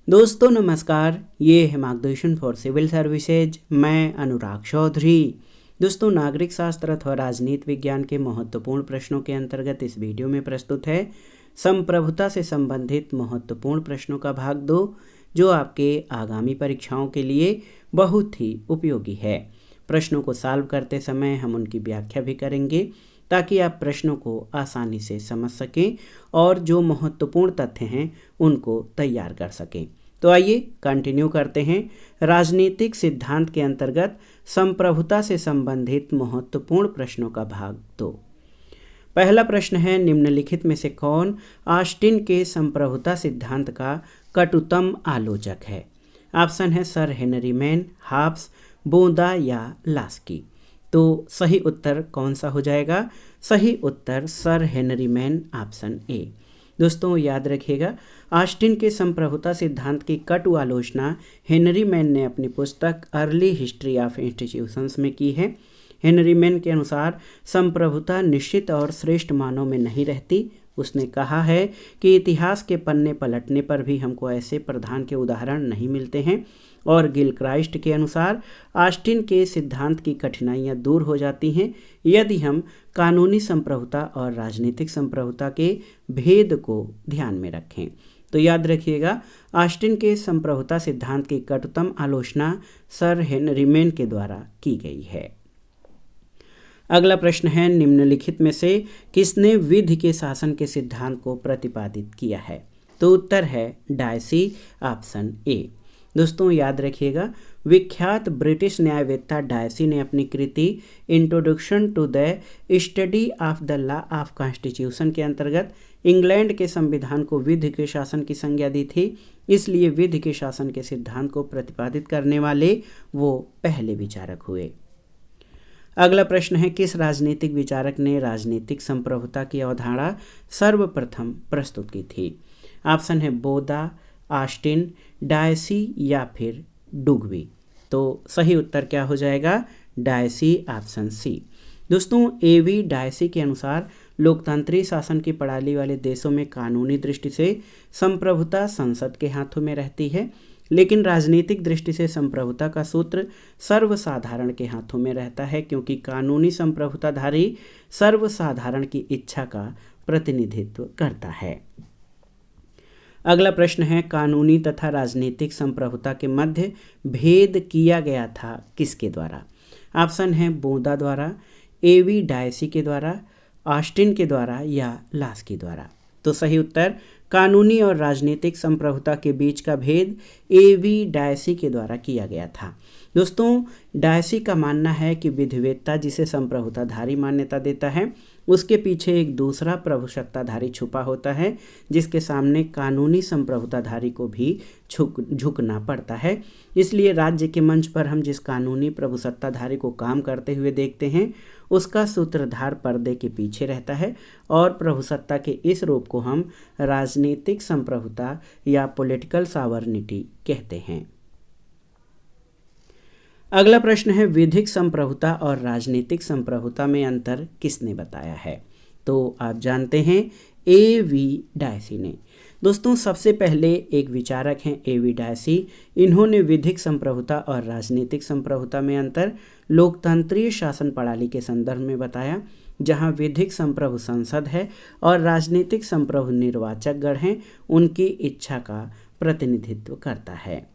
दोस्तों नमस्कार, ये है मार्गदर्शन फॉर सिविल सर्विसेज। मैं अनुराग चौधरी। दोस्तों, नागरिक शास्त्र अथवा राजनीति विज्ञान के महत्वपूर्ण प्रश्नों के अंतर्गत इस वीडियो में प्रस्तुत है संप्रभुता से संबंधित महत्वपूर्ण प्रश्नों का भाग 2, जो आपके आगामी परीक्षाओं के लिए बहुत ही उपयोगी है। प्रश्नों को सॉल्व करते समय हम उनकी व्याख्या भी करेंगे ताकि आप प्रश्नों को आसानी से समझ सकें और जो महत्वपूर्ण तथ्य हैं उनको तैयार कर सकें। तो आइए कंटिन्यू करते हैं। राजनीतिक सिद्धांत के अंतर्गत संप्रभुता से संबंधित महत्वपूर्ण प्रश्नों का भाग 2। पहला प्रश्न है, निम्नलिखित में से कौन ऑस्टिन के संप्रभुता सिद्धांत का कटुतम आलोचक है? ऑप्शन है सर हेनरी मैन, हॉब्स, बोदा या लास्की। तो सही उत्तर कौन सा हो जाएगा? सही उत्तर Sir Henry Maine, option A. दोस्तों याद रखिएगा, ऑस्टिन के संप्रभुता सिद्धांत की कटु आलोचना हेनरी मैन ने अपनी पुस्तक अर्ली हिस्ट्री ऑफ इंस्टीट्यूशंस में की है। हेनरी मैन के अनुसार संप्रभुता निश्चित और श्रेष्ठ मानों में नहीं रहती। उसने कहा है कि इतिहास के पन्ने पलटने पर भी हमको ऐसे प्रधान के उदाहरण नहीं मिलते हैं। और गिलक्राइस्ट के अनुसार ऑस्टिन के सिद्धांत की कठिनाइयां दूर हो जाती हैं यदि हम कानूनी संप्रभुता और राजनीतिक संप्रभुता के भेद को ध्यान में रखें। तो याद रखिएगा, ऑस्टिन के संप्रभुता सिद्धांत की कटुतम आलोचना सर हेनरी मैन के द्वारा की गई है। अगला प्रश्न है, निम्नलिखित में से किसने विधि के शासन के सिद्धांत को प्रतिपादित किया है? तो उत्तर है डायसी, ऑप्शन ए। दोस्तों याद रखिएगा, विख्यात ब्रिटिश न्यायवेत्ता डायसी ने अपनी कृति introduction to the study of the law of constitution के अंतर्गत इंग्लैंड के संविधान को विधि के शासन की संज्ञा दी थी। इसलिए विधि के शासन के सिद्धांत को प्रतिपादित करने वाले वो पहले विचारक हुए। अगला प्रश्न है, किस राजनीतिक विचारक ने राजनीतिक संप्रभुता की अवधारणा सर्वप्रथम प्रस्तुत की थी? ऑप्शन है बोदा, ऑस्टिन, डायसी या फिर डुगवी। तो सही उत्तर क्या हो जाएगा? Dicey, option C. दोस्तों एवी डायसी के अनुसार लोकतांत्रिक शासन की प्रणाली वाले देशों में कानूनी दृष्टि से संप्रभुता संसद के हाथों में रहती है, लेकिन राजनीतिक दृष्टि से संप्रभुता का सूत्र सर्वसाधारण के हाथों में रहता है, क्योंकि कानूनी संप्रभुताधारी सर्वसाधारण की इच्छा का प्रतिनिधित्व करता है। अगला प्रश्न है, कानूनी तथा राजनीतिक संप्रभुता के मध्य भेद किया गया था किसके द्वारा? ऑप्शन है बोदा द्वारा, एवी डायसी के द्वारा, ऑस्टिन के द्वारा या लास्की द्वारा। तो सही उत्तर कानूनी और राजनीतिक संप्रभुता के बीच का भेद एवी डायसी के द्वारा किया गया था। दोस्तों डायसी का मानना है कि विधिवेत्ता जिसे संप्रभुताधारी मान्यता देता है उसके पीछे एक दूसरा प्रभुसत्ताधारी छुपा होता है, जिसके सामने कानूनी संप्रभुताधारी को भी झुकना पड़ता है। इसलिए राज्य के मंच पर हम जिस कानूनी प्रभुसत्ताधारी को काम करते हुए देखते हैं उसका सूत्रधार पर्दे के पीछे रहता है, और प्रभुसत्ता के इस रूप को हम राजनीतिक संप्रभुता या पॉलिटिकल सॉवरेनिटी कहते हैं। अगला प्रश्न है, विधिक संप्रभुता और राजनीतिक संप्रभुता में अंतर किसने बताया है? तो आप जानते हैं एवी डायसी ने। दोस्तों सबसे पहले एक विचारक हैं एवी डायसी। इन्होंने विधिक संप्रभुता और राजनीतिक संप्रभुता में अंतर लोकतांत्रिक शासन प्रणाली के संदर्भ में बताया, जहां विधिक संप्रभु संसद है और राजनीतिक संप्रभु निर्वाचक गण हैं, उनकी इच्छा का प्रतिनिधित्व करता है।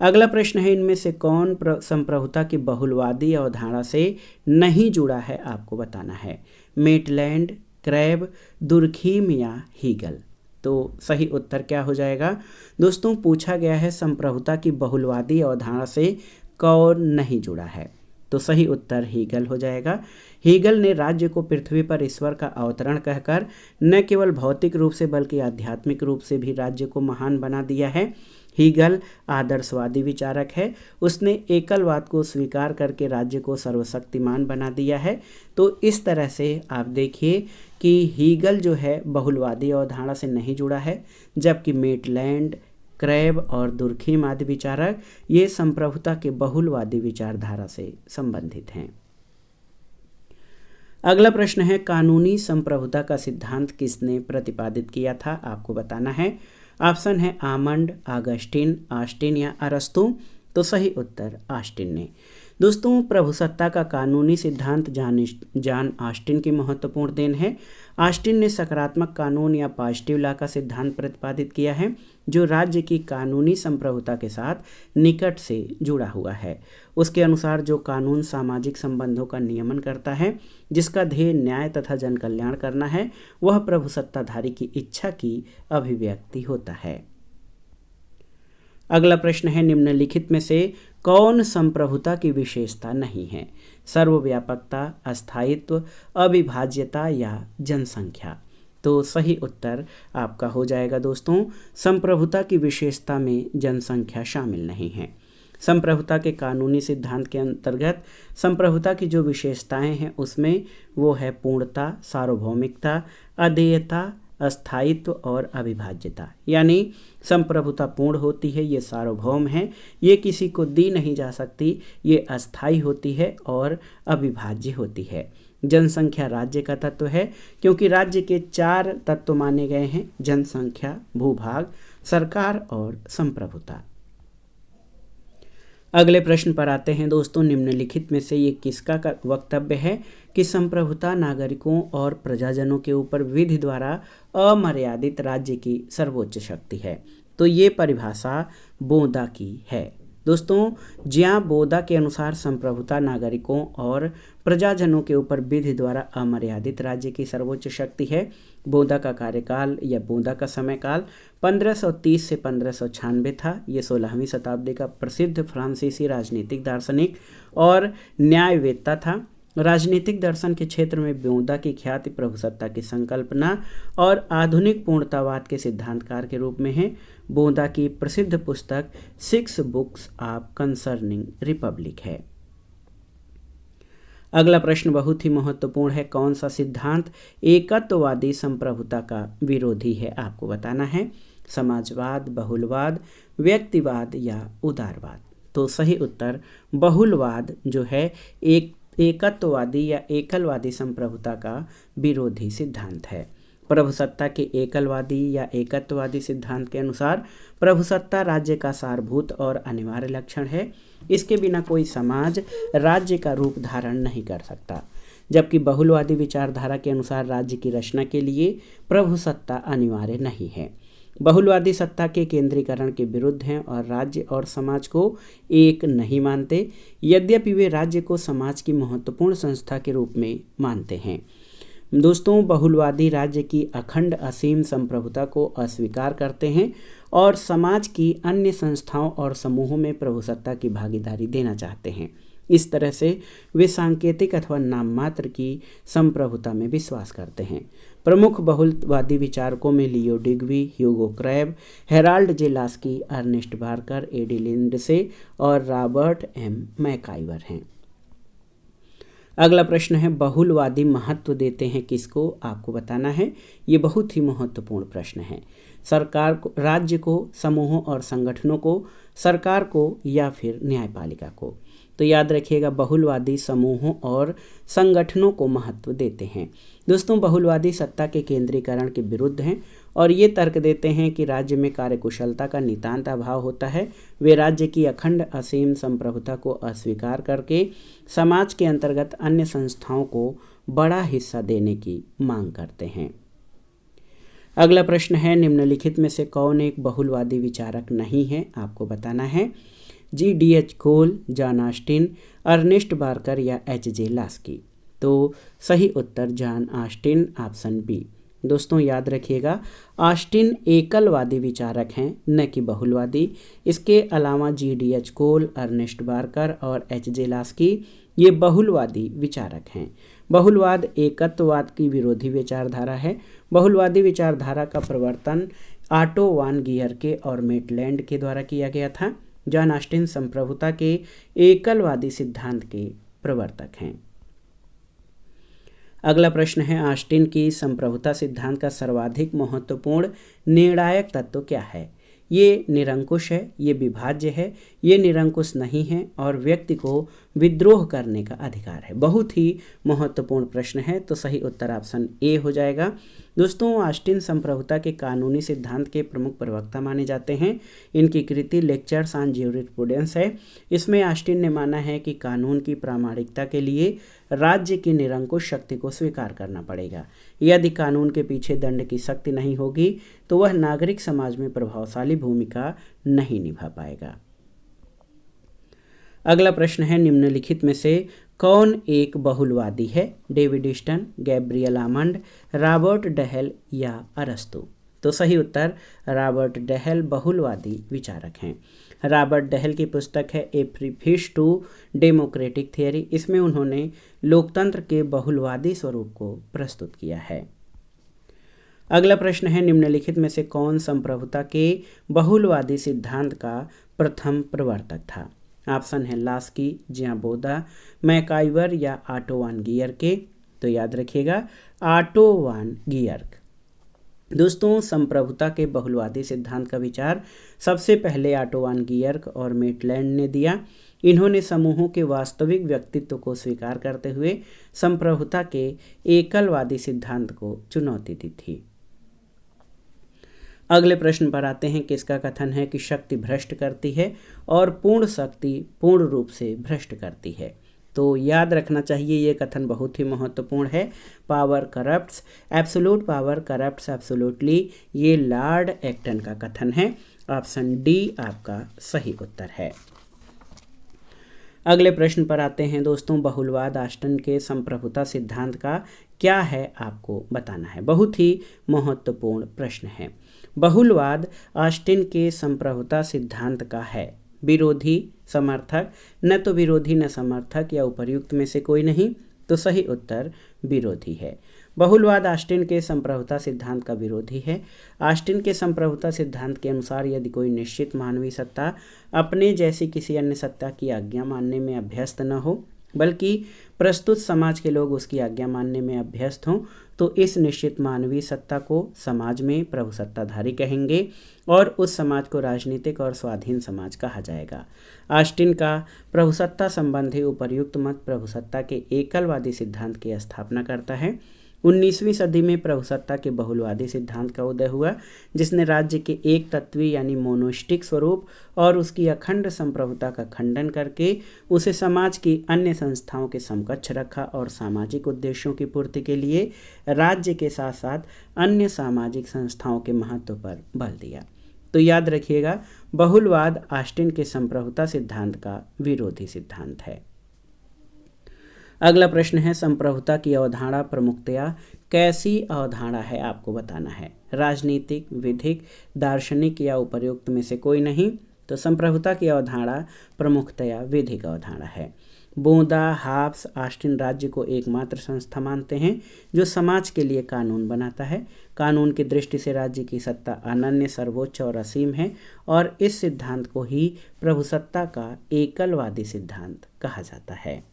अगला प्रश्न है, इनमें से कौन संप्रभुता की बहुलवादी अवधारणा से नहीं जुड़ा है? आपको बताना है। मेटलैंड, क्रैब, दुर्खीम या हीगल। तो सही उत्तर क्या हो जाएगा? दोस्तों पूछा गया है संप्रभुता की बहुलवादी अवधारणा से कौन नहीं जुड़ा है, तो सही उत्तर हीगल हो जाएगा। हीगल ने राज्य को पृथ्वी पर ईश्वर का अवतरण कहकर न केवल भौतिक रूप से बल्कि आध्यात्मिक रूप से भी राज्य को महान बना दिया है। हीगल आदर्शवादी विचारक है। उसने एकलवाद को स्वीकार करके राज्य को सर्वशक्तिमान बना दिया है। तो इस तरह से आप देखिए कि हीगल जो है बहुलवादी अवधारणा से नहीं जुड़ा है, जबकि मेटलैंड, क्रैब और दुर्खीम आदि विचारक ये संप्रभुता के बहुलवादी विचारधारा से संबंधित हैं। अगला प्रश्न है, कानूनी संप्रभुता का सिद्धांत किसने प्रतिपादित किया था? आपको बताना है। ऑप्शन है आमंड, ऑगस्टीन, ऑस्टिन या अरस्तू। तो सही उत्तर ऑस्टिन ने। दोस्तों, प्रभुसत्ता का कानूनी सिद्धांत जॉन ऑस्टिन की महत्वपूर्ण देन है। ऑस्टिन ने सकारात्मक कानून या पॉजिटिव लॉ का सिद्धांत प्रतिपादित किया है, जो राज्य की कानूनी संप्रभुता के साथ निकट से जुड़ा हुआ है। उसके अनुसार जो कानून सामाजिक संबंधों का नियमन करता है, जिसका ध्येय न्याय तथा जन कल्याण करना है, वह प्रभुसत्ताधारी की इच्छा की अभिव्यक्ति होता है। अगला प्रश्न है, निम्नलिखित में से कौन संप्रभुता की विशेषता नहीं है? सर्वव्यापकता, अस्थायित्व, अविभाज्यता या जनसंख्या। तो सही उत्तर आपका हो जाएगा दोस्तों, संप्रभुता की विशेषता में जनसंख्या शामिल नहीं है। संप्रभुता के कानूनी सिद्धांत के अंतर्गत संप्रभुता की जो विशेषताएं हैं उसमें वो है पूर्णता, सार्वभौमिकता, अदेयता, अस्थायित्व और अविभाज्यता। यानी संप्रभुता पूर्ण होती है, ये सार्वभौम है, ये किसी को दी नहीं जा सकती, ये अस्थायी होती है और अविभाज्य होती है। जनसंख्या राज्य का तत्व है, क्योंकि राज्य के 4 तत्व माने गए हैं: जनसंख्या, भूभाग, सरकार और संप्रभुता। अगले प्रश्न पर आते हैं दोस्तों, निम्नलिखित में से ये किसका वक्तव्य है कि संप्रभुता नागरिकों और प्रजाजनों के ऊपर विधि द्वारा अमर्यादित राज्य की सर्वोच्च शक्ति है? तो ये परिभाषा बोदा की है। दोस्तों, ज्यां बोदा के अनुसार संप्रभुता नागरिकों और प्रजाजनों के ऊपर विधि द्वारा अमर्यादित राज्य की सर्वोच्च शक्ति है। बोदा का कार्यकाल या बोदा का समयकाल 1530 से 1596 था। ये 16वीं शताब्दी का प्रसिद्ध फ्रांसीसी राजनीतिक दार्शनिक और न्यायवेत्ता था। राजनीतिक दर्शन के क्षेत्र में बोदा की ख्याति प्रभुसत्ता की संकल्पना और आधुनिक पूर्णतावाद के सिद्धांतकार के रूप में है। बोदा की प्रसिद्ध पुस्तक 6 बुक्स ऑफ कंसर्निंग रिपब्लिक है। अगला प्रश्न बहुत ही महत्वपूर्ण है, कौन सा सिद्धांत एकत्ववादी संप्रभुता का विरोधी है? आपको बताना है। समाजवाद, बहुलवाद, व्यक्तिवाद या उदारवाद। तो सही उत्तर बहुलवाद जो है एकत्ववादी या एकलवादी संप्रभुता का विरोधी सिद्धांत है। प्रभुसत्ता के एकलवादी या एकत्ववादी सिद्धांत के अनुसार प्रभुसत्ता राज्य का सारभूत और अनिवार्य लक्षण है। इसके बिना कोई समाज राज्य का रूप धारण नहीं कर सकता, जबकि बहुलवादी विचारधारा के अनुसार राज्य की रचना के लिए प्रभुसत्ता अनिवार्य नहीं है। बहुलवादी सत्ता के केंद्रीकरण के विरुद्ध हैं और राज्य और समाज को एक नहीं मानते, यद्यपि वे राज्य को समाज की महत्वपूर्ण संस्था के रूप में मानते हैं। दोस्तों, बहुलवादी राज्य की अखंड असीम संप्रभुता को अस्वीकार करते हैं और समाज की अन्य संस्थाओं और समूहों में प्रभुसत्ता की भागीदारी देना चाहते हैं। इस तरह से वे सांकेतिक अथवा नाममात्र की संप्रभुता में विश्वास करते हैं। प्रमुख बहुलवादी विचारकों में Leo Duguit, Hugo Krabbe, Harold J Laski, Ernest Barker, A D Lindsay और रॉबर्ट एम मैकाइवर हैं। अगला प्रश्न है, बहुलवादी महत्व देते हैं किसको? आपको बताना है। ये बहुत ही महत्वपूर्ण प्रश्न है। सरकार को, राज्य को, समूहों और संगठनों को, सरकार को या फिर न्यायपालिका को? तो याद रखिएगा, बहुलवादी समूहों और संगठनों को महत्व देते हैं। दोस्तों, बहुलवादी सत्ता के केंद्रीकरण के विरुद्ध हैं और ये तर्क देते हैं कि राज्य में कार्यकुशलता का नितांत अभाव होता है। वे राज्य की अखंड असीम संप्रभुता को अस्वीकार करके समाज के अंतर्गत अन्य संस्थाओं को बड़ा हिस्सा देने की मांग करते हैं। अगला प्रश्न है, निम्नलिखित में से कौन एक बहुलवादी विचारक नहीं है? आपको बताना है। GDH कोल, जॉन ऑस्टिन, अर्नेस्ट बार्कर या HJ लास्की? तो सही उत्तर जॉन ऑस्टिन, ऑप्शन बी। दोस्तों, याद रखिएगा, ऑस्टिन एकलवादी विचारक हैं, न कि बहुलवादी। इसके अलावा GDH कोल, अर्नेस्ट बार्कर और HJ लास्की ये बहुलवादी विचारक हैं। बहुलवाद एकत्ववाद की विरोधी विचारधारा है। बहुलवादी विचारधारा का प्रवर्तन ऑटो वान गियरके और मेटलैंड के द्वारा किया गया था। जॉन ऑस्टिन संप्रभुता के एकलवादी सिद्धांत के प्रवर्तक हैं। अगला प्रश्न है, ऑस्टिन की संप्रभुता सिद्धांत का सर्वाधिक महत्वपूर्ण निर्णायक तत्व क्या है? ये निरंकुश है, ये विभाज्य है, ये निरंकुश नहीं है और व्यक्ति को विद्रोह करने का अधिकार है। बहुत ही महत्वपूर्ण प्रश्न है, तो सही उत्तर ऑप्शन ए हो जाएगा। दोस्तों, ऑस्टिन संप्रभुता के कानूनी सिद्धांत के प्रमुख प्रवक्ता माने जाते हैं। इनकी कृति लेक्चर्स ऑन ज्यूरिस्प्रूडेंस है। इसमें ऑस्टिन ने माना है कि कानून की प्रामाणिकता के लिए राज्य की निरंकुश शक्ति को स्वीकार करना पड़ेगा। यदि कानून के पीछे दंड की शक्ति नहीं होगी तो वह नागरिक समाज में प्रभावशाली भूमिका नहीं निभा पाएगा। अगला प्रश्न है, निम्नलिखित में से कौन एक बहुलवादी है? David Easton, Gabriel Almond, Robert Dahl या अरस्तु? तो सही उत्तर रॉबर्ट डहेल बहुलवादी विचारक हैं। रॉबर्ट डहेल की पुस्तक है ए प्रीफेस टू डेमोक्रेटिक थियरी। इसमें उन्होंने लोकतंत्र के बहुलवादी स्वरूप को प्रस्तुत किया है। अगला प्रश्न है, निम्नलिखित में से कौन संप्रभुता के बहुलवादी सिद्धांत का प्रथम प्रवर्तक था? ऑप्शन है लास्की, जियाबोदा, मैकाइवर या ऑटो वान गियर्के। तो याद रखिएगा ऑटो वान गियर्क। दोस्तों, संप्रभुता के बहुलवादी सिद्धांत का विचार सबसे पहले ऑटो वान गियर्क और मेटलैंड ने दिया। इन्होंने समूहों के वास्तविक व्यक्तित्व को स्वीकार करते हुए संप्रभुता के एकलवादी सिद्धांत को चुनौती दी थी। अगले प्रश्न पर आते हैं, किसका कथन है कि शक्ति भ्रष्ट करती है और पूर्ण शक्ति पूर्ण रूप से भ्रष्ट करती है? तो याद रखना चाहिए, ये कथन बहुत ही महत्वपूर्ण है। Power corrupts, absolute power corrupts absolutely, ये लॉर्ड एक्टन का कथन है। ऑप्शन डी आपका सही उत्तर है। अगले प्रश्न पर आते हैं दोस्तों, बहुलवाद ऑस्टिन के संप्रभुता सिद्धांत का क्या है आपको बताना है। बहुत ही महत्वपूर्ण प्रश्न है। बहुलवाद ऑस्टिन के संप्रभुता सिद्धांत का है विरोधी, समर्थक, न तो विरोधी न समर्थक या उपर्युक्त में से कोई नहीं। तो सही उत्तर विरोधी है। बहुलवाद ऑस्टिन के संप्रभुता सिद्धांत का विरोधी है। ऑस्टिन के संप्रभुता सिद्धांत के अनुसार यदि कोई निश्चित मानवीय सत्ता अपने जैसी किसी अन्य सत्ता की आज्ञा मानने में अभ्यस्त न हो, बल्कि प्रस्तुत समाज के लोग उसकी आज्ञा मानने में अभ्यस्त हों, तो इस निश्चित मानवीय सत्ता को समाज में प्रभुसत्ताधारी कहेंगे और उस समाज को राजनीतिक और स्वाधीन समाज कहा जाएगा। ऑस्टिन का प्रभुसत्ता संबंधी उपर्युक्त मत प्रभुसत्ता के एकलवादी सिद्धांत की स्थापना करता है। 19वीं सदी में प्रभुसत्ता के बहुलवादी सिद्धांत का उदय हुआ, जिसने राज्य के एक तत्वी यानी मोनोस्टिक स्वरूप और उसकी अखंड संप्रभुता का खंडन करके उसे समाज की अन्य संस्थाओं के समकक्ष रखा और सामाजिक उद्देश्यों की पूर्ति के लिए राज्य के साथ साथ अन्य सामाजिक संस्थाओं के महत्व पर बल दिया। तो याद रखिएगा, बहुलवाद ऑस्टिन के संप्रभुता सिद्धांत का विरोधी सिद्धांत है। अगला प्रश्न है, संप्रभुता की अवधारणा प्रमुखतया कैसी अवधारणा है आपको बताना है। राजनीतिक, विधिक, दार्शनिक या उपर्युक्त में से कोई नहीं। तो संप्रभुता की अवधारणा प्रमुखतया विधिक अवधारणा है। बोंदा, हाब्स ऑस्टिन राज्य को एकमात्र संस्था मानते हैं जो समाज के लिए कानून बनाता है। कानून की दृष्टि से राज्य की सत्ता अनन्य, सर्वोच्च और असीम है और इस सिद्धांत को ही प्रभुसत्ता का एकलवादी सिद्धांत कहा जाता है।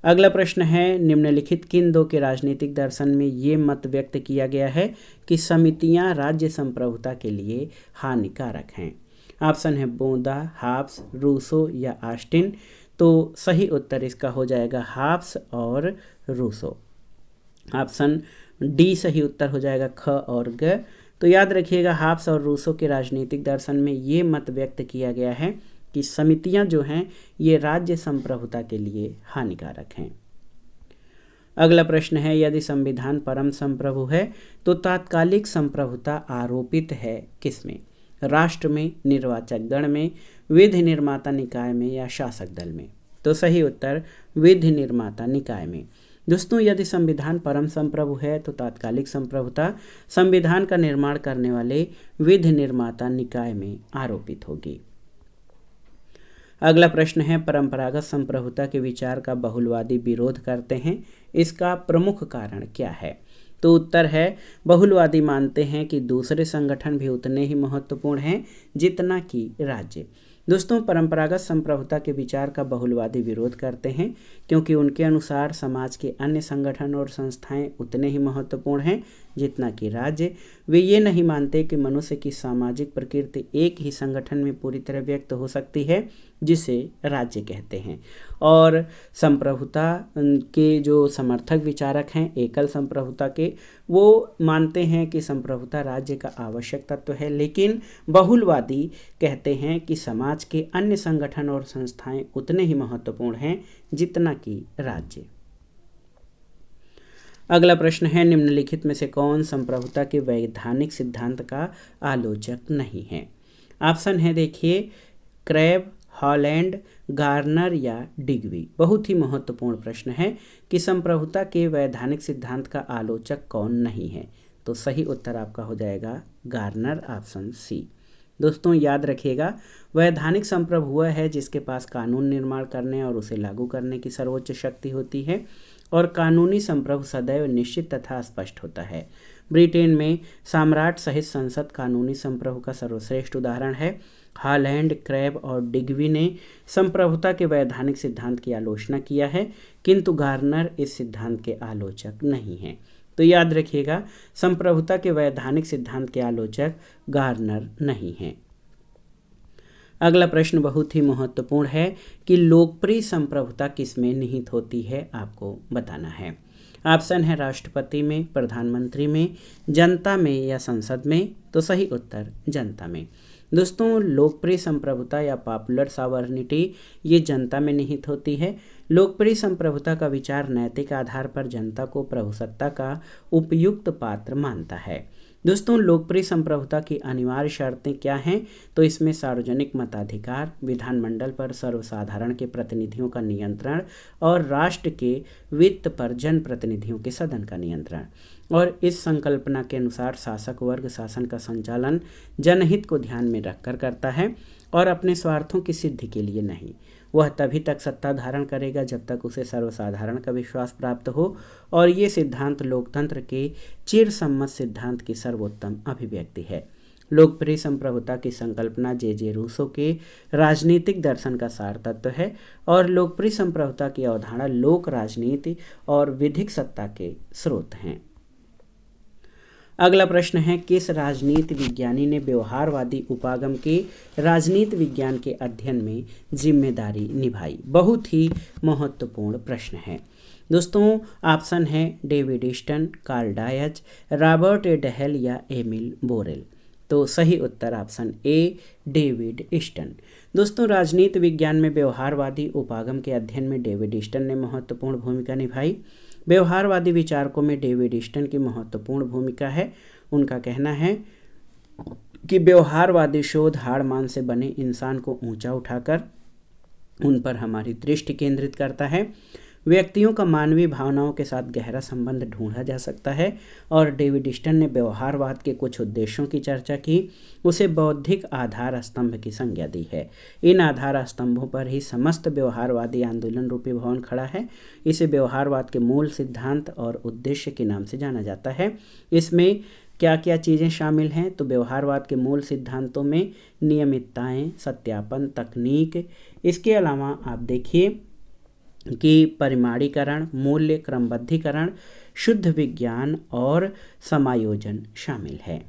अगला प्रश्न है, निम्नलिखित किन दो के राजनीतिक दर्शन में ये मत व्यक्त किया गया है कि समितियां राज्य संप्रभुता के लिए हानिकारक हैं? ऑप्शन है बोंदा, हाब्स, रूसो या ऑस्टिन। तो सही उत्तर इसका हो जाएगा हाब्स और रूसो। ऑप्शन डी सही उत्तर हो जाएगा, ख और ग। तो याद रखिएगा, हाब्स और रूसो के राजनीतिक दर्शन में ये मत व्यक्त किया गया है कि समितियां जो हैं ये राज्य संप्रभुता के लिए हानिकारक हैं। अगला प्रश्न है, यदि संविधान परम संप्रभु है तो तात्कालिक संप्रभुता आरोपित है किसमें? राष्ट्र में, निर्वाचक गण में, विधि निर्माता निकाय में या शासक दल में? तो सही उत्तर विधि निर्माता निकाय में। दोस्तों, यदि संविधान परम संप्रभु है तो तात्कालिक संप्रभुता संविधान का निर्माण करने वाले विधि निर्माता निकाय में आरोपित होगी। अगला प्रश्न है, परंपरागत संप्रभुता के विचार का बहुलवादी विरोध करते हैं, इसका प्रमुख कारण क्या है? तो उत्तर है, बहुलवादी मानते हैं कि दूसरे संगठन भी उतने ही महत्वपूर्ण हैं जितना कि राज्य। दोस्तों, परंपरागत संप्रभुता के विचार का बहुलवादी विरोध करते हैं क्योंकि उनके अनुसार समाज के अन्य संगठन और संस्थाएं उतने ही महत्वपूर्ण हैं जितना कि राज्य। वे ये नहीं मानते कि मनुष्य की सामाजिक प्रकृति एक ही संगठन में पूरी तरह व्यक्त हो सकती है, जिसे राज्य कहते हैं। और संप्रभुता के जो समर्थक विचारक हैं एकल संप्रभुता के, वो मानते हैं कि संप्रभुता राज्य का आवश्यक तत्व है, लेकिन बहुलवादी कहते हैं कि समाज के अन्य संगठन और संस्थाएं उतने ही महत्वपूर्ण हैं जितना कि राज्य। अगला प्रश्न है, निम्नलिखित में से कौन संप्रभुता के वैधानिक सिद्धांत का आलोचक नहीं है? ऑप्शन है देखिए, क्रैब, हॉलैंड, गार्नर या डिग्वी। बहुत ही महत्वपूर्ण प्रश्न है कि संप्रभुता के वैधानिक सिद्धांत का आलोचक कौन नहीं है। तो सही उत्तर आपका हो जाएगा गार्नर, ऑप्शन सी। दोस्तों याद रखिएगा, वैधानिक संप्रभु वह है जिसके पास कानून निर्माण करने और उसे लागू करने की सर्वोच्च शक्ति होती है, और कानूनी संप्रभु सदैव निश्चित तथा स्पष्ट होता है। ब्रिटेन में सम्राट सहित संसद कानूनी संप्रभु का सर्वश्रेष्ठ उदाहरण है। हॉलैंड, क्रैब और डिग्वी ने संप्रभुता के वैधानिक सिद्धांत की आलोचना किया है, किंतु गार्नर इस सिद्धांत के आलोचक नहीं हैं। तो याद रखिएगा, संप्रभुता के वैधानिक सिद्धांत के आलोचक गार्नर नहीं हैं। अगला प्रश्न बहुत ही महत्वपूर्ण है कि लोकप्रिय संप्रभुता किसमें निहित होती है, आपको बताना है। ऑप्शन है राष्ट्रपति में, प्रधानमंत्री में, जनता में या संसद में। तो सही उत्तर जनता में। दोस्तों लोकप्रिय संप्रभुता या पॉपुलर सॉवरेनिटी ये जनता में निहित होती है। लोकप्रिय संप्रभुता का विचार नैतिक आधार पर जनता को प्रभुसत्ता का उपयुक्त पात्र मानता है। दोस्तों लोकप्रिय संप्रभुता की अनिवार्य शर्तें क्या हैं? तो इसमें सार्वजनिक मताधिकार, विधानमंडल पर सर्वसाधारण के प्रतिनिधियों का नियंत्रण और राष्ट्र के वित्त पर जनप्रतिनिधियों के सदन का नियंत्रण। और इस संकल्पना के अनुसार शासक वर्ग शासन का संचालन जनहित को ध्यान में रखकर करता है और अपने स्वार्थों की सिद्धि के लिए नहीं। वह तभी तक सत्ता धारण करेगा जब तक उसे सर्वसाधारण का विश्वास प्राप्त हो, और ये सिद्धांत लोकतंत्र के चिरसम्मत सिद्धांत की सर्वोत्तम अभिव्यक्ति है। लोकप्रिय संप्रभुता की संकल्पना जे रूसो के राजनीतिक दर्शन का सार तत्व है, और लोकप्रिय संप्रभुता की अवधारणा लोक राजनीति और विधिक सत्ता के स्रोत हैं। अगला प्रश्न है, किस राजनीति विज्ञानी ने व्यवहारवादी उपागम के राजनीति विज्ञान के अध्ययन में जिम्मेदारी निभाई? बहुत ही महत्वपूर्ण प्रश्न है। दोस्तों ऑप्शन है David Easton, Karl Deutsch, Robert A Dahl या एमिल बोरेल। तो सही उत्तर ऑप्शन ए डेविड ईस्टन। दोस्तों राजनीति विज्ञान में व्यवहारवादी उपागम के अध्ययन में डेविड ईस्टन ने महत्वपूर्ण भूमिका निभाई। व्यवहारवादी विचारकों में डेविड ईस्टन की महत्वपूर्ण भूमिका है। उनका कहना है कि व्यवहारवादी शोध हाड़ मांस से बने इंसान को ऊंचा उठाकर उन पर हमारी दृष्टि केंद्रित करता है। व्यक्तियों का मानवीय भावनाओं के साथ गहरा संबंध ढूंढा जा सकता है, और डेविड ईस्टन ने व्यवहारवाद के कुछ उद्देश्यों की चर्चा की। उसे बौद्धिक आधार स्तंभ की संज्ञा दी है। इन आधार स्तंभों पर ही समस्त व्यवहारवादी आंदोलन रूपी भवन खड़ा है। इसे व्यवहारवाद के मूल सिद्धांत और उद्देश्य के नाम से जाना जाता है। इसमें क्या क्या चीज़ें शामिल हैं? तो व्यवहारवाद के मूल सिद्धांतों में नियमितताएं, सत्यापन, तकनीक, इसके अलावा आप देखिए कि परिमाणीकरण, मूल्य क्रमबद्धीकरण, शुद्ध विज्ञान और समायोजन शामिल है।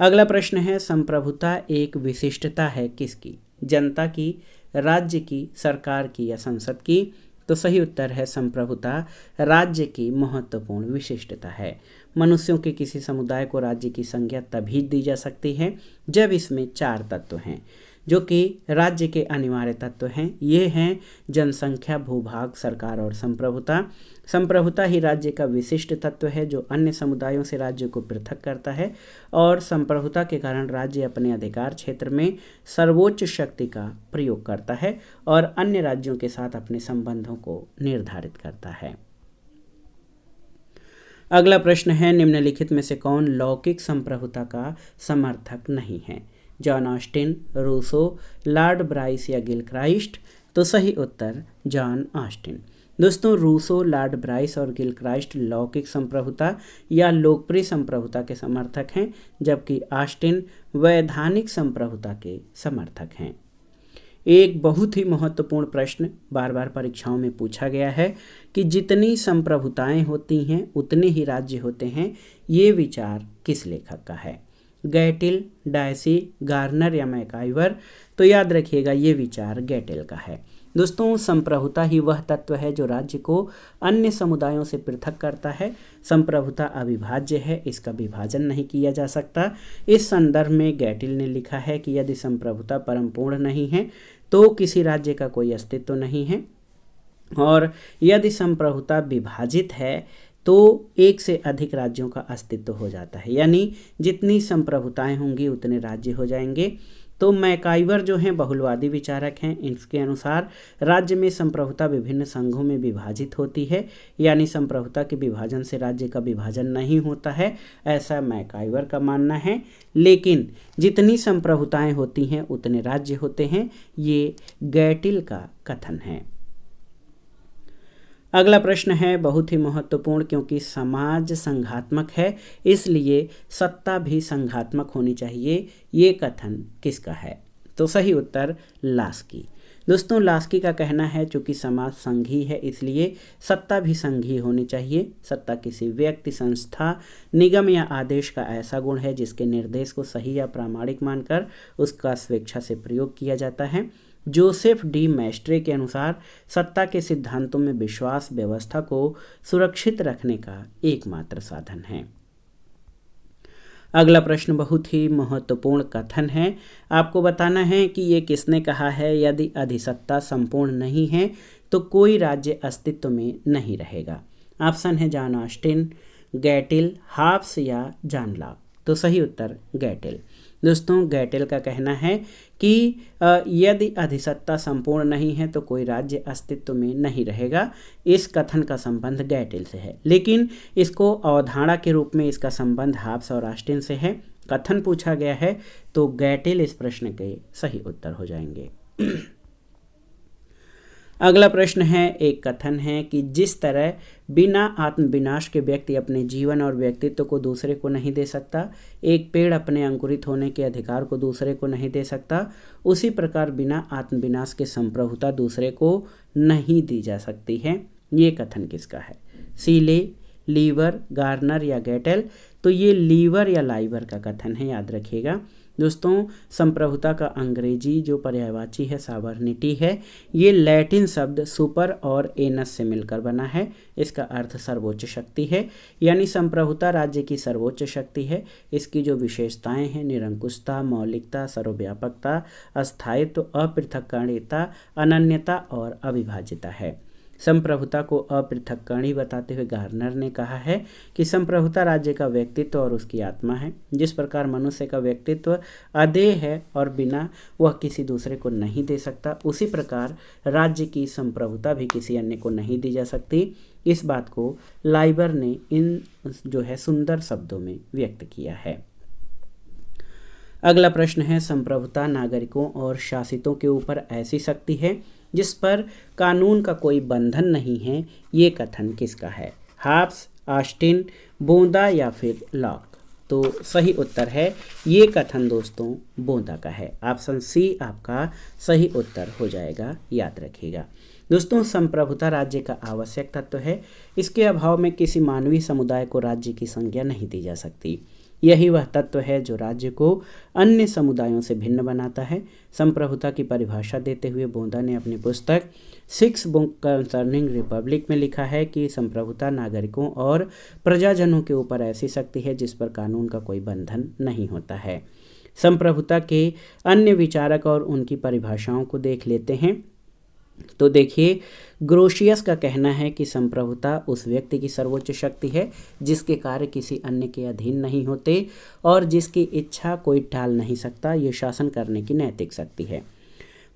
अगला प्रश्न है, संप्रभुता एक विशिष्टता है किसकी? जनता की, राज्य की, सरकार की या संसद की? तो सही उत्तर है संप्रभुता राज्य की महत्वपूर्ण विशिष्टता है। मनुष्यों के किसी समुदाय को राज्य की संज्ञा तभी दी जा सकती है जब इसमें 4 तत्व हैं जो कि राज्य के अनिवार्य तत्व हैं। ये हैं जनसंख्या, भूभाग, सरकार और संप्रभुता। संप्रभुता ही राज्य का विशिष्ट तत्व है जो अन्य समुदायों से राज्य को पृथक करता है, और संप्रभुता के कारण राज्य अपने अधिकार क्षेत्र में सर्वोच्च शक्ति का प्रयोग करता है और अन्य राज्यों के साथ अपने संबंधों को निर्धारित करता है। अगला प्रश्न है, निम्नलिखित में से कौन लौकिक संप्रभुता का समर्थक नहीं है? John Austin, Rousseau, Lord Bryce या गिलक्राइस्ट? तो सही उत्तर जॉन ऑस्टिन। दोस्तों रूसो, लॉर्ड ब्राइस और गिलक्राइस्ट लौकिक संप्रभुता या लोकप्रिय संप्रभुता के समर्थक हैं, जबकि ऑस्टिन वैधानिक संप्रभुता के समर्थक हैं। एक बहुत ही महत्वपूर्ण प्रश्न बार बार परीक्षाओं में पूछा गया है कि जितनी संप्रभुताएं होती हैं उतने ही राज्य होते हैं, ये विचार किस लेखक का है? गैटिल, डायसी, गार्नर या मैकाइवर? तो याद रखिएगा ये विचार गैटिल का है। दोस्तों, संप्रभुता ही वह तत्व है जो राज्य को अन्य समुदायों से पृथक करता है। संप्रभुता अविभाज्य है, इसका विभाजन नहीं किया जा सकता। इस संदर्भ में गैटिल ने लिखा है कि यदि संप्रभुता परम पूर्ण नहीं है तो किसी राज्य का कोई अस्तित्व नहीं है, और यदि संप्रभुता विभाजित है तो एक से अधिक राज्यों का अस्तित्व हो जाता है, यानी जितनी संप्रभुताएं होंगी उतने राज्य हो जाएंगे। तो मैकाइवर जो हैं बहुलवादी विचारक हैं, इसके अनुसार राज्य में संप्रभुता विभिन्न संघों में विभाजित होती है, यानी संप्रभुता के विभाजन से राज्य का विभाजन नहीं होता है, ऐसा मैकाइवर का मानना है। लेकिन जितनी संप्रभुताएं होती हैं उतने राज्य होते हैं, ये गैटिल का कथन है। अगला प्रश्न है बहुत ही महत्वपूर्ण, क्योंकि समाज संघात्मक है इसलिए सत्ता भी संघात्मक होनी चाहिए, ये कथन किसका है? तो सही उत्तर लास्की। दोस्तों, लास्की का कहना है चूंकि समाज संघीय है इसलिए सत्ता भी संघीय होनी चाहिए। सत्ता किसी व्यक्ति, संस्था, निगम या आदेश का ऐसा गुण है जिसके निर्देश को सही या प्रामाणिक मानकर उसका स्वेच्छा से प्रयोग किया जाता है। जोसेफ डी मैस्ट्रे के अनुसार सत्ता के सिद्धांतों में विश्वास व्यवस्था को सुरक्षित रखने का एकमात्र साधन है। अगला प्रश्न बहुत ही महत्वपूर्ण कथन है। आपको बताना है कि ये किसने कहा है, यदि अधिसत्ता संपूर्ण नहीं है तो कोई राज्य अस्तित्व में नहीं रहेगा। ऑप्शन है जॉन ऑस्टिन, गैटिल, हाब्स या जॉन लॉक। तो सही उत्तर गैटिल। दोस्तों, गैटिल का कहना है कि यदि अधिसत्ता संपूर्ण नहीं है तो कोई राज्य अस्तित्व में नहीं रहेगा। इस कथन का संबंध गैटिल से है, लेकिन इसको अवधारणा के रूप में इसका संबंध हाब्स और ऑस्टिन से है। कथन पूछा गया है तो गैटिल इस प्रश्न के सही उत्तर हो जाएंगे। अगला प्रश्न है, एक कथन है कि जिस तरह बिना आत्मविनाश के व्यक्ति अपने जीवन और व्यक्तित्व को दूसरे को नहीं दे सकता, एक पेड़ अपने अंकुरित होने के अधिकार को दूसरे को नहीं दे सकता, उसी प्रकार बिना आत्मविनाश के संप्रभुता दूसरे को नहीं दी जा सकती है। ये कथन किसका है? सीले, लीवर, गार्नर या गैटिल? तो ये लीवर या लाइवर का कथन है, याद रखिएगा। दोस्तों, संप्रभुता का अंग्रेजी जो पर्यायवाची है सॉवरेनिटी है। ये लैटिन शब्द सुपर और एनस से मिलकर बना है। इसका अर्थ सर्वोच्च शक्ति है, यानी संप्रभुता राज्य की सर्वोच्च शक्ति है। इसकी जो विशेषताएं हैं, निरंकुशता, मौलिकता, सर्वव्यापकता, अस्थायित्व, अपृथक्करणीयता, अनन्यता और अविभाज्यता है। संप्रभुता को अपृथक्करणी बताते हुए गार्नर ने कहा है कि संप्रभुता राज्य का व्यक्तित्व और उसकी आत्मा है। जिस प्रकार मनुष्य का व्यक्तित्व अदेय है और बिना वह किसी दूसरे को नहीं दे सकता, उसी प्रकार राज्य की संप्रभुता भी किसी अन्य को नहीं दी जा सकती। इस बात को लाइबर ने इन जो है सुंदर शब्दों में व्यक्त किया है। अगला प्रश्न है, संप्रभुता नागरिकों और शासितों के ऊपर ऐसी शक्ति है जिस पर कानून का कोई बंधन नहीं है। ये कथन किसका है? हाब्स, ऑस्टिन, बोंदा या फिर लॉक? तो सही उत्तर है ये कथन दोस्तों बोंदा का है। ऑप्शन सी आपका सही उत्तर हो जाएगा, याद रखिएगा। दोस्तों, संप्रभुता राज्य का आवश्यक तत्व है। इसके अभाव में किसी मानवीय समुदाय को राज्य की संज्ञा नहीं दी जा सकती। यही वह तत्व है जो राज्य को अन्य समुदायों से भिन्न बनाता है। संप्रभुता की परिभाषा देते हुए बोंदा ने अपनी पुस्तक 6 बुक कंसर्निंग रिपब्लिक में लिखा है कि संप्रभुता नागरिकों और प्रजाजनों के ऊपर ऐसी शक्ति है जिस पर कानून का कोई बंधन नहीं होता है। संप्रभुता के अन्य विचारक और उनकी परिभाषाओं को देख लेते हैं। तो देखिए, ग्रोशियस का कहना है कि संप्रभुता उस व्यक्ति की सर्वोच्च शक्ति है जिसके कार्य किसी अन्य के अधीन नहीं होते और जिसकी इच्छा कोई टाल नहीं सकता। ये शासन करने की नैतिक शक्ति है।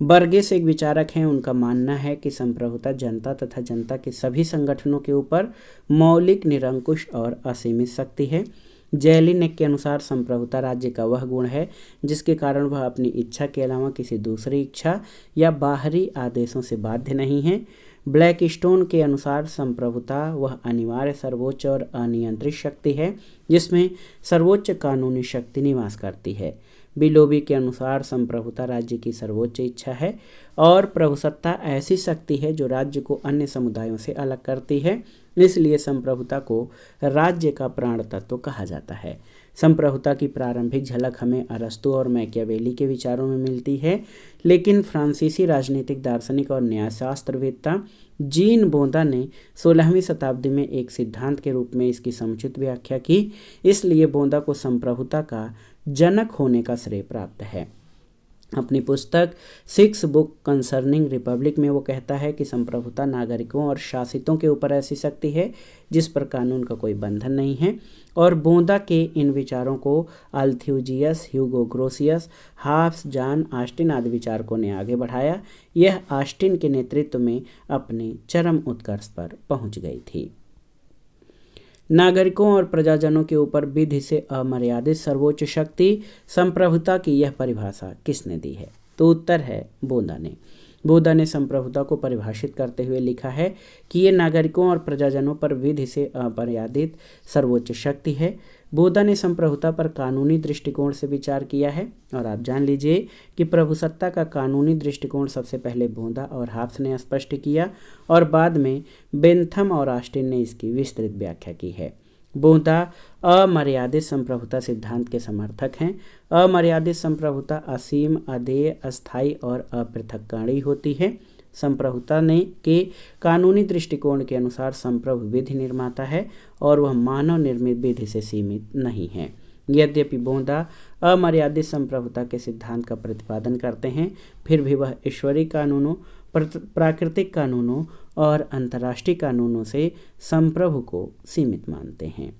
बर्गेस एक विचारक हैं, उनका मानना है कि संप्रभुता जनता तथा जनता के सभी संगठनों के ऊपर मौलिक, निरंकुश और असीमित शक्ति है। जेलिनेक के अनुसार संप्रभुता राज्य का वह गुण है जिसके कारण वह अपनी इच्छा के अलावा किसी दूसरी इच्छा या बाहरी आदेशों से बाध्य नहीं है। ब्लैकस्टोन के अनुसार संप्रभुता वह अनिवार्य सर्वोच्च और अनियंत्रित शक्ति है जिसमें सर्वोच्च कानूनी शक्ति निवास करती है। बिलोबी के अनुसार संप्रभुता राज्य की सर्वोच्च इच्छा है और प्रभुसत्ता ऐसी शक्ति है जो राज्य को अन्य समुदायों से अलग करती है, इसलिए संप्रभुता को राज्य का प्राण तत्व कहा जाता है। संप्रभुता की प्रारंभिक झलक हमें अरस्तु और मैकियावेली के विचारों में मिलती है, लेकिन फ्रांसीसी राजनीतिक दार्शनिक और न्यायशास्त्रवेत्ता जीन बोंदा ने 16वीं शताब्दी में एक सिद्धांत के रूप में इसकी समुचित व्याख्या की, इसलिए बोंदा को संप्रभुता का जनक होने का श्रेय प्राप्त है। अपनी पुस्तक 6 बुक कंसर्निंग रिपब्लिक में वो कहता है कि संप्रभुता नागरिकों और शासितों के ऊपर ऐसी शक्ति है जिस पर कानून का कोई बंधन नहीं है, और बोंदा के इन विचारों को अल्थ्यूजियस, ह्यूगो ग्रोसियस, हाफ्स, जॉन ऑस्टिन आदि विचारकों ने आगे बढ़ाया। यह ऑस्टिन के नेतृत्व में अपने चरम उत्कर्ष पर पहुंच गई थी। नागरिकों और प्रजाजनों के ऊपर विधि से अमर्यादित सर्वोच्च शक्ति संप्रभुता की यह परिभाषा किसने दी है? तो उत्तर है बोंदा ने। बोंदा ने संप्रभुता को परिभाषित करते हुए लिखा है कि ये नागरिकों और प्रजाजनों पर विधि से अमर्यादित सर्वोच्च शक्ति है। बोंदा ने संप्रभुता पर कानूनी दृष्टिकोण से विचार किया है, और आप जान लीजिए कि प्रभुसत्ता का कानूनी दृष्टिकोण सबसे पहले बोंदा और हाफ्स ने स्पष्ट किया और बाद में बेंथम और ऑस्टिन ने इसकी विस्तृत व्याख्या की है। बोंदा अमर्यादित संप्रभुता सिद्धांत के समर्थक हैं। अमर्यादित संप्रभुता असीम, अदेय, अस्थायी और अपृथक्करणीय होती है। संप्रभुता ने के कानूनी दृष्टिकोण के अनुसार संप्रभु विधि निर्माता है और वह मानव निर्मित विधि से सीमित नहीं है। यद्यपि बोंदा अमर्यादित संप्रभुता के सिद्धांत का प्रतिपादन करते हैं, फिर भी वह ईश्वरीय कानूनों, प्राकृतिक कानूनों और अंतर्राष्ट्रीय कानूनों से संप्रभु को सीमित मानते हैं।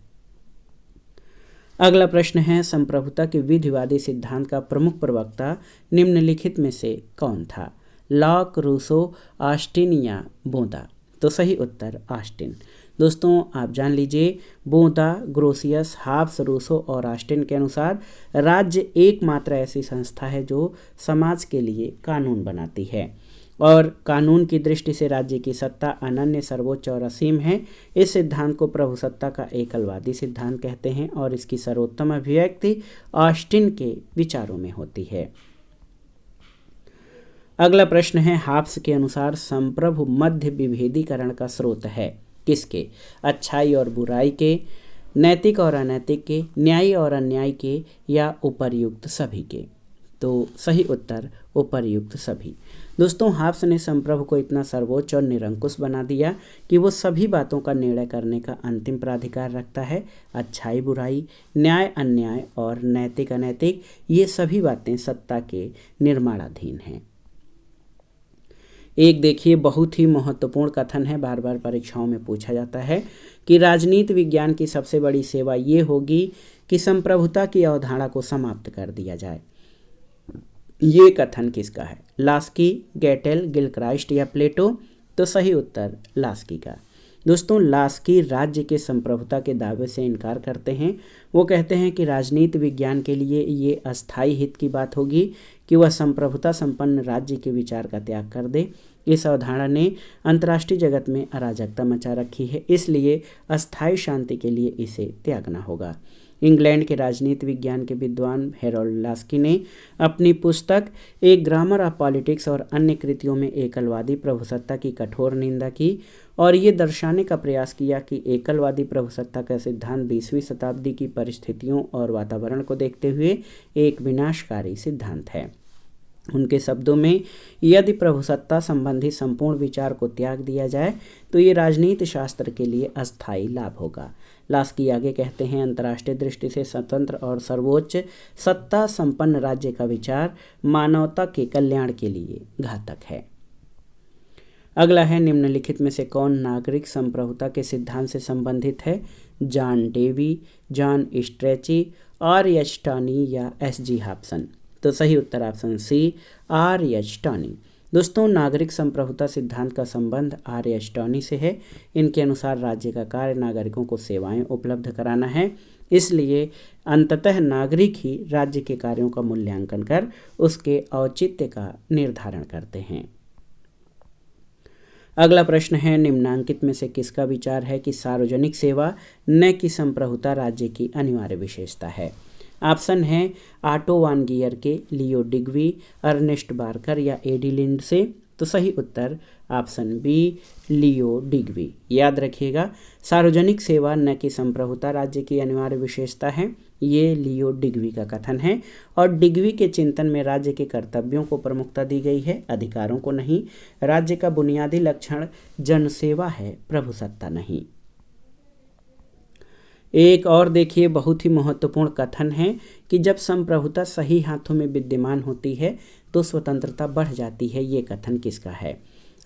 अगला प्रश्न है, संप्रभुता के विधिवादी सिद्धांत का प्रमुख प्रवक्ता निम्नलिखित में से कौन था? लॉक, रूसो, ऑस्टिन या बोंदा? तो सही उत्तर ऑस्टिन। दोस्तों आप जान लीजिए, बोंदा, ग्रोसियस, हाफ्स, रूसो और ऑस्टिन के अनुसार राज्य एकमात्र ऐसी संस्था है जो समाज के लिए कानून बनाती है और कानून की दृष्टि से राज्य की सत्ता अनन्य, सर्वोच्च और असीम है। इस सिद्धांत को प्रभुसत्ता का एकलवादी सिद्धांत कहते हैं और इसकी सर्वोत्तम अभिव्यक्ति ऑस्टिन के विचारों में होती है। अगला प्रश्न है, हाफ्स के अनुसार संप्रभु मध्य विभेदीकरण का स्रोत है किसके? अच्छाई और बुराई के, नैतिक और अनैतिक के, न्यायी और अन्यायी के, या उपर्युक्त सभी के? तो सही उत्तर उपर्युक्त सभी। दोस्तों हाफ्स ने संप्रभु को इतना सर्वोच्च और निरंकुश बना दिया कि वो सभी बातों का निर्णय करने का अंतिम प्राधिकार रखता है। अच्छाई बुराई, न्याय अन्याय और नैतिक अनैतिक, ये सभी बातें सत्ता के निर्माणाधीन हैं। एक देखिए बहुत ही महत्वपूर्ण कथन है, बार बार परीक्षाओं में पूछा जाता है कि राजनीति विज्ञान की सबसे बड़ी सेवा ये होगी कि संप्रभुता की अवधारणा को समाप्त कर दिया जाए। ये कथन किसका है? लास्की, गेटेल, गिलक्राइस्ट या प्लेटो? तो सही उत्तर लास्की का। दोस्तों लास्की राज्य के संप्रभुता के दावे से इनकार करते हैं। वो कहते हैं कि राजनीति विज्ञान के लिए ये अस्थायी हित की बात होगी कि वह संप्रभुता संपन्न राज्य के विचार का त्याग कर दे। इस अवधारणा ने अंतर्राष्ट्रीय जगत में अराजकता मचा रखी है, इसलिए अस्थायी शांति के लिए इसे त्यागना होगा। इंग्लैंड के राजनीति विज्ञान के विद्वान हेरोल्ड लास्की ने अपनी पुस्तक ए ग्रामर ऑफ पॉलिटिक्स और अन्य कृतियों में एकलवादी प्रभुसत्ता की कठोर निंदा की और ये दर्शाने का प्रयास किया कि एकलवादी प्रभुसत्ता का सिद्धांत 20वीं शताब्दी की परिस्थितियों और वातावरण को देखते हुए एक विनाशकारी सिद्धांत है। उनके शब्दों में, यदि प्रभुसत्ता संबंधी संपूर्ण विचार को त्याग दिया जाए तो ये राजनीति शास्त्र के लिए अस्थायी लाभ होगा। लास्की आगे कहते हैं, अंतर्राष्ट्रीय दृष्टि से स्वतंत्र और सर्वोच्च सत्ता संपन्न राज्य का विचार मानवता के कल्याण के लिए घातक है। अगला है, निम्नलिखित में से कौन नागरिक संप्रभुता के सिद्धांत से संबंधित है? John Dewey, John Strachey, R H. Tawney या एस.जी. हॉब्सन? तो सही उत्तर ऑप्शन सी, आर.एच. टॉनी। दोस्तों नागरिक संप्रभुता सिद्धांत का संबंध आर.एच. टॉनी से है। इनके अनुसार राज्य का कार्य नागरिकों को सेवाएं उपलब्ध कराना है, इसलिए अंततः नागरिक ही राज्य के कार्यों का मूल्यांकन कर उसके औचित्य का निर्धारण करते हैं। अगला प्रश्न है, निम्नांकित में से किसका विचार है कि सार्वजनिक सेवा न कि संप्रभुता राज्य की अनिवार्य विशेषता है। ऑप्शन है ऑटो वान गियर के, लियो डिग्वी, अर्नेस्ट बार्कर या एडी लिंड से। तो सही उत्तर ऑप्शन बी, लियो डिग्वी। याद रखिएगा, सार्वजनिक सेवा न कि संप्रभुता राज्य की अनिवार्य विशेषता है, ये लियो डिग्वी का कथन है। और डिग्वी के चिंतन में राज्य के कर्तव्यों को प्रमुखता दी गई है, अधिकारों को नहीं। राज्य का बुनियादी लक्षण जनसेवा है, प्रभुसत्ता नहीं। एक और देखिए, बहुत ही महत्वपूर्ण कथन है कि जब संप्रभुता सही हाथों में विद्यमान होती है तो स्वतंत्रता बढ़ जाती है। ये कथन किसका है।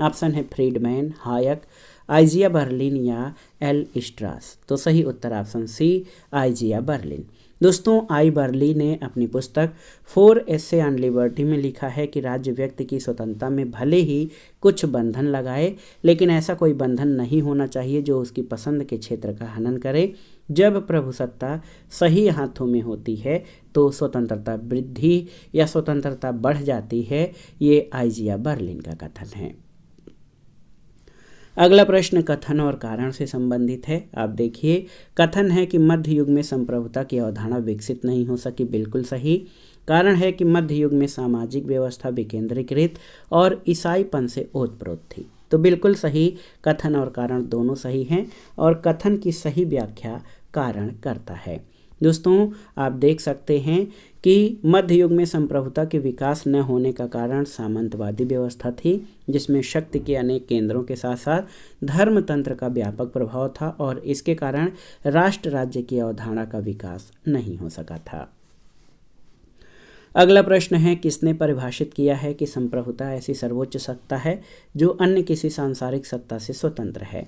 ऑप्शन है फ्रीडमैन, हायक, आइजिया बर्लिन या एल स्ट्रास। तो सही उत्तर ऑप्शन सी, आइजिया बर्लिन। दोस्तों, आई बर्ली ने अपनी पुस्तक 4 एसे ऑन लिबर्टी में लिखा है कि राज्य व्यक्ति की स्वतंत्रता में भले ही कुछ बंधन लगाए, लेकिन ऐसा कोई बंधन नहीं होना चाहिए जो उसकी पसंद के क्षेत्र का हनन करे। जब प्रभुसत्ता सही हाथों में होती है तो स्वतंत्रता वृद्धि या स्वतंत्रता बढ़ जाती है। ये आइजिया बर्लिन का कथन है। अगला प्रश्न कथन और कारण से संबंधित है। आप देखिए, कथन है कि मध्य युग में संप्रभुता की अवधारणा विकसित नहीं हो सकी। बिल्कुल सही। कारण है कि मध्य युग में सामाजिक व्यवस्था विकेंद्रीकृत और ईसाईपन से ओतप्रोत थी। तो बिल्कुल सही, कथन और कारण दोनों सही हैं और कथन की सही व्याख्या कारण करता है। दोस्तों, आप देख सकते हैं कि मध्य युग में संप्रभुता के विकास न होने का कारण सामंतवादी व्यवस्था थी, जिसमें शक्ति के अनेक केंद्रों के साथ साथ धर्मतंत्र का व्यापक प्रभाव था और इसके कारण राष्ट्र राज्य की अवधारणा का विकास नहीं हो सका था। अगला प्रश्न है, किसने परिभाषित किया है कि संप्रभुता ऐसी सर्वोच्च सत्ता है जो अन्य किसी सांसारिक सत्ता से स्वतंत्र है।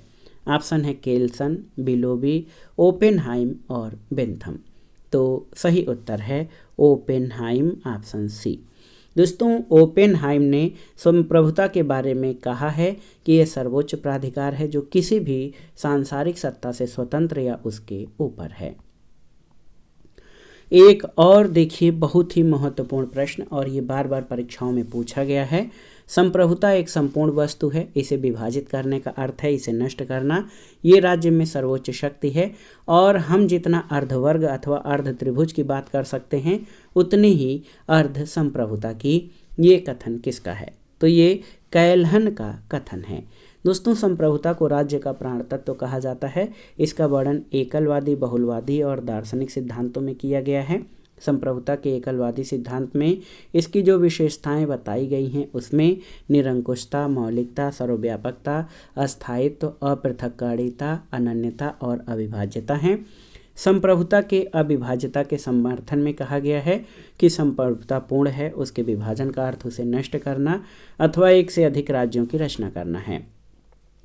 ऑप्शन है केल्सन, बिलोबी, ओपेनहाइम और बेंथम। तो सही उत्तर है ओपेनहाइम, ऑप्शन सी। दोस्तों, ओपेनहाइम ने संप्रभुता के बारे में कहा है कि यह सर्वोच्च प्राधिकार है जो किसी भी सांसारिक सत्ता से स्वतंत्र या उसके ऊपर है। एक और देखिए, बहुत ही महत्वपूर्ण प्रश्न और ये बार बार परीक्षाओं में पूछा गया है। संप्रभुता एक संपूर्ण वस्तु है, इसे विभाजित करने का अर्थ है इसे नष्ट करना। ये राज्य में सर्वोच्च शक्ति है और हम जितना अर्धवर्ग अथवा अर्ध त्रिभुज की बात कर सकते हैं उतनी ही अर्ध संप्रभुता की। ये कथन किसका है। तो ये कैल्हन का कथन है। दोस्तों, संप्रभुता को राज्य का प्राण तत्व कहा जाता है। इसका वर्णन एकलवादी, बहुलवादी और दार्शनिक सिद्धांतों में किया गया है। संप्रभुता के एकलवादी सिद्धांत में इसकी जो विशेषताएं बताई गई हैं उसमें निरंकुशता, मौलिकता, सर्वव्यापकता, अस्थायित्व, अपृथक्कारिता, अनन्यता और अविभाज्यता हैं। संप्रभुता के अविभाज्यता के समर्थन में कहा गया है कि संप्रभुता पूर्ण है, उसके विभाजन का अर्थ उसे नष्ट करना अथवा एक से अधिक राज्यों की रचना करना है।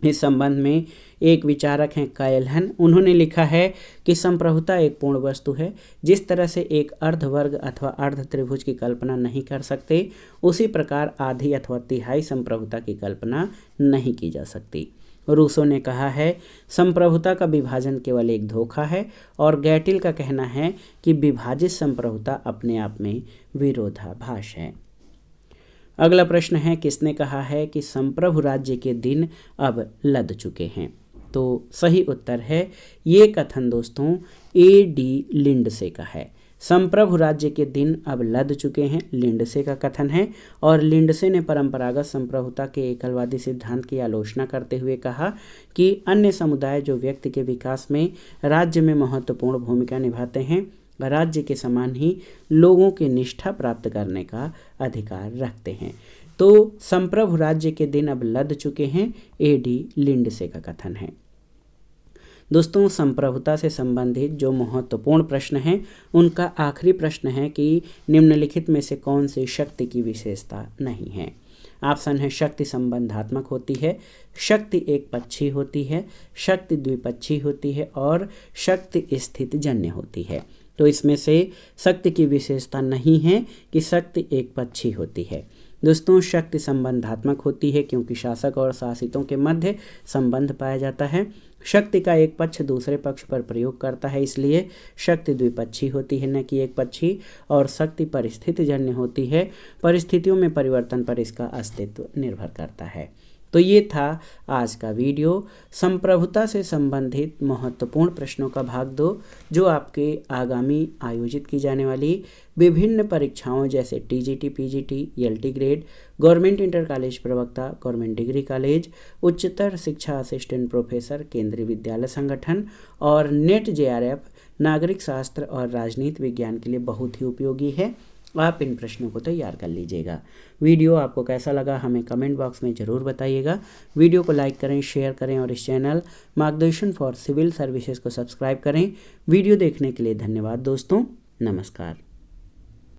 इस संबंध में एक विचारक हैं कैल्हन। उन्होंने लिखा है कि संप्रभुता एक पूर्ण वस्तु है। जिस तरह से एक अर्धवर्ग अथवा अर्ध त्रिभुज की कल्पना नहीं कर सकते, उसी प्रकार आधी अथवा तिहाई संप्रभुता की कल्पना नहीं की जा सकती। रूसो ने कहा है संप्रभुता का विभाजन केवल एक धोखा है और गैटिल का कहना है कि विभाजित संप्रभुता अपने आप में विरोधाभास है। अगला प्रश्न है, किसने कहा है कि संप्रभु राज्य के दिन अब लद चुके हैं। तो सही उत्तर है ये कथन दोस्तों एडी लिंडसे का है। संप्रभु राज्य के दिन अब लद चुके हैं, लिंडसे का कथन है। और लिंडसे ने परंपरागत संप्रभुता के एकलवादी सिद्धांत की आलोचना करते हुए कहा कि अन्य समुदाय जो व्यक्ति के विकास में राज्य में महत्वपूर्ण भूमिका निभाते हैं, राज्य के समान ही लोगों की निष्ठा प्राप्त करने का अधिकार रखते हैं। तो संप्रभु राज्य के दिन अब लद चुके हैं, एडी लिंडसे का कथन है। दोस्तों, संप्रभुता से संबंधित जो महत्वपूर्ण प्रश्न हैं उनका आखिरी प्रश्न है कि निम्नलिखित में से कौन सी शक्ति की विशेषता नहीं है। ऑप्शन है शक्ति संबंधात्मक होती है, शक्ति एक पक्षी होती है, शक्ति द्विपक्षी होती है और शक्ति स्थिति जन्य होती है। तो इसमें से शक्ति की विशेषता नहीं है कि शक्ति एक पक्षी होती है। दोस्तों, शक्ति संबंधात्मक होती है क्योंकि शासक और शासितों के मध्य संबंध पाया जाता है। शक्ति का एक पक्ष दूसरे पक्ष पर प्रयोग करता है, इसलिए शक्ति द्विपक्षी होती है न कि एक पक्षी। और शक्ति परिस्थिति जन्य होती है, परिस्थितियों में परिवर्तन पर इसका अस्तित्व निर्भर करता है। तो ये था आज का वीडियो संप्रभुता से संबंधित महत्वपूर्ण प्रश्नों का भाग 2, जो आपके आगामी आयोजित की जाने वाली विभिन्न परीक्षाओं जैसे TGT, PGT, LT grade, government inter college प्रवक्ता, गवर्नमेंट डिग्री कॉलेज, उच्चतर शिक्षा असिस्टेंट प्रोफेसर, केंद्रीय विद्यालय संगठन और नेट जेआरएफ नागरिक शास्त्र और राजनीति विज्ञान के लिए बहुत ही उपयोगी है। आप इन प्रश्नों को तैयार कर लीजिएगा। वीडियो आपको कैसा लगा हमें कमेंट बॉक्स में ज़रूर बताइएगा। वीडियो को लाइक करें, शेयर करें और इस चैनल मार्गदर्शन फॉर सिविल सर्विसेज को सब्सक्राइब करें। वीडियो देखने के लिए धन्यवाद दोस्तों। नमस्कार।